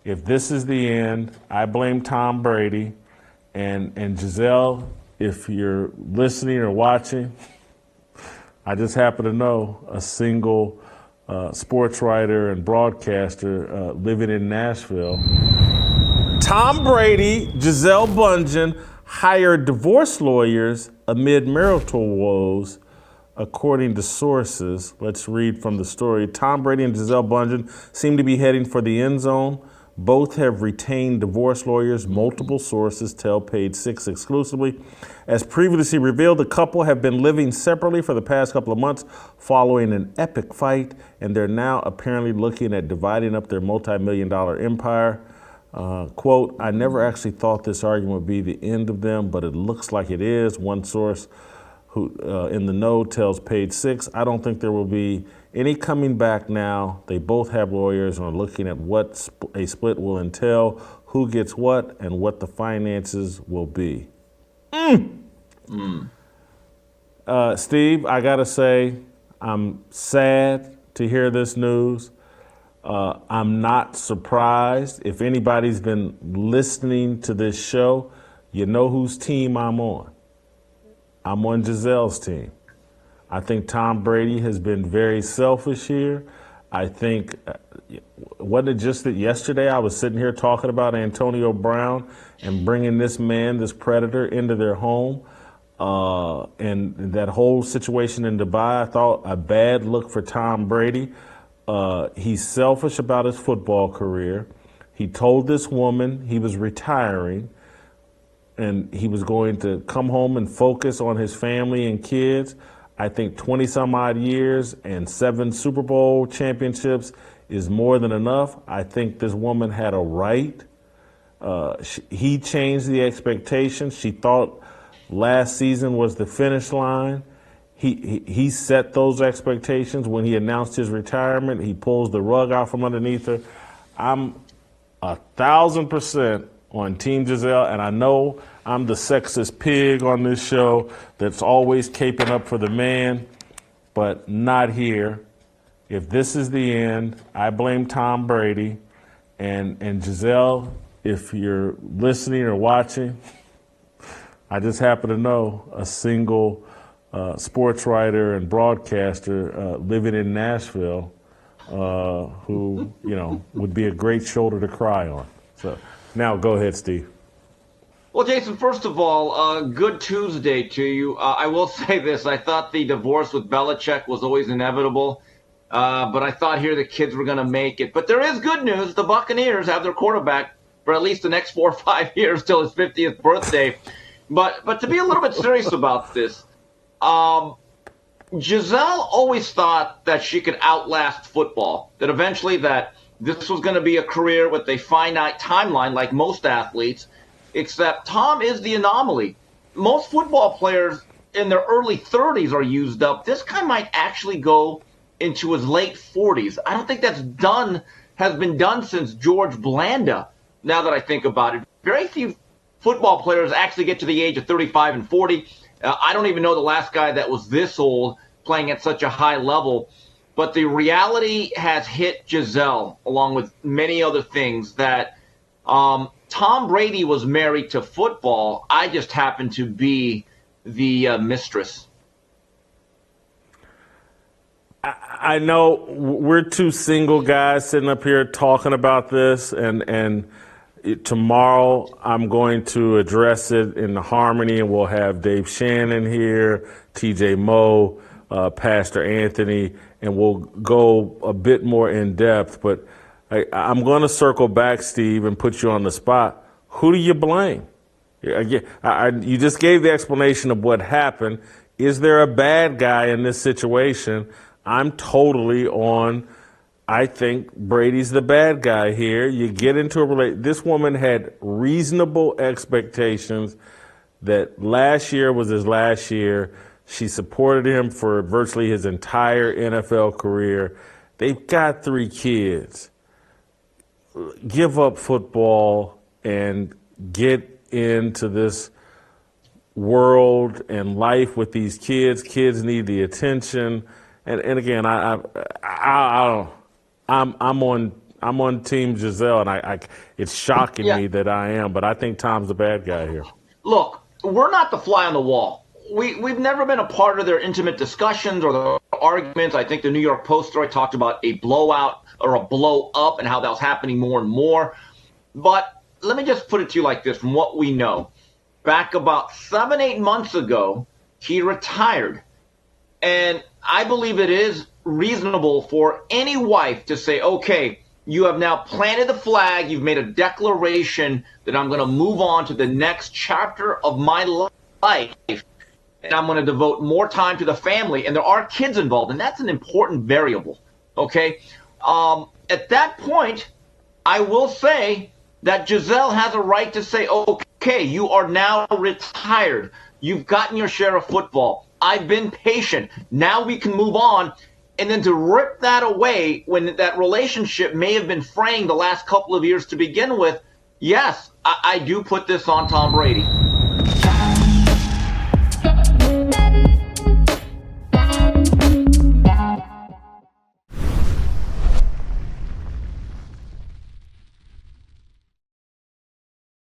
if this is the end, I blame Tom Brady. And Giselle, if you're listening or watching, I just happen to know a single sports writer and broadcaster living in Nashville. Tom Brady, Giselle Bundchen hired divorce lawyers amid marital woes, according to sources. Let's read from the story. Tom Brady and Giselle Bundchen seem to be heading for the end zone. Both have retained divorce lawyers, multiple sources tell Page Six exclusively. As previously revealed, the couple have been living separately for the past couple of months following an epic fight, and they're now apparently looking at dividing up their multi-million-dollar empire. Quote, I never actually thought this argument would be the end of them, but it looks like it is. One source who in the know tells Page Six, I don't think there will be any coming back now. They both have lawyers and are looking at what a split will entail, who gets what, and what the finances will be. Steve, I gotta say, I'm sad to hear this news. I'm not surprised. If anybody's been listening to this show, you know whose team I'm on. I'm on Giselle's team. I think Tom Brady has been very selfish here. I think, wasn't it just that yesterday I was sitting here talking about Antonio Brown and bringing this man, this predator, into their home? And that whole situation in Dubai, I thought a bad look for Tom Brady. He's selfish about his football career. He told this woman he was retiring and he was going to come home and focus on his family and kids. I think 20 some odd years and 7 Super Bowl championships is more than enough. I think this woman had a right. He changed the expectations. She thought last season was the finish line. He set those expectations when he announced his retirement. He pulls the rug out from underneath her. I'm 1,000% on Team Giselle, and I know I'm the sexist pig on this show that's always caping up for the man, but not here. If this is the end, I blame Tom Brady. And Giselle, if you're listening or watching, I just happen to know a single sports writer and broadcaster living in Nashville who, would be a great shoulder to cry on. So now go ahead, Steve. Well, Jason, first of all, good Tuesday to you. I will say this. I thought the divorce with Belichick was always inevitable, but I thought here the kids were going to make it. But there is good news. The Buccaneers have their quarterback for at least the next 4 or 5 years till his 50th birthday. But to be a little bit serious about this, Giselle always thought that she could outlast football, that eventually that this was going to be a career with a finite timeline like most athletes, except Tom is the anomaly. Most football players in their early 30s are used up. This guy might actually go into his late 40s. I don't think has been done since George Blanda, now that I think about it. Very few football players actually get to the age of 35 and 40. I don't even know the last guy that was this old playing at such a high level. But the reality has hit Giselle, along with many other things, that Tom Brady was married to football. I just happen to be the mistress. I know we're two single guys sitting up here talking about this, and tomorrow I'm going to address it in the Harmony, and we'll have Dave Shannon here, TJ Moe, Pastor Anthony, and we'll go a bit more in depth. But I'm going to circle back, Steve, and put you on the spot. Who do you blame? You just gave the explanation of what happened. Is there a bad guy in this situation? I'm totally on, I think Brady's the bad guy here. You get into a relationship. This woman had reasonable expectations that last year was his last year. She supported him for virtually his entire NFL career. They've got 3 kids. Give up football and get into this world and life with these kids. Kids need the attention. And again, I'm on on Team Giselle, and it's shocking Yeah. me that I am, but I think Tom's the bad guy here. Look, we're not the fly on the wall. We've never been a part of their intimate discussions or the arguments. I think the New York Post story talked about a blowout or a blow up and how that was happening more and more. But let me just put it to you like this from what we know. Back about 7-8 months ago, he retired. And I believe it is reasonable for any wife to say, okay, you have now planted the flag. You've made a declaration that I'm going to move on to the next chapter of my life. And I'm going to devote more time to the family. And there are kids involved. And that's an important variable. Okay. At that point, I will say that Giselle has a right to say, okay, you are now retired. You've gotten your share of football. I've been patient. Now we can move on. And then to rip that away when that relationship may have been fraying the last couple of years to begin with, yes, I do put this on Tom Brady.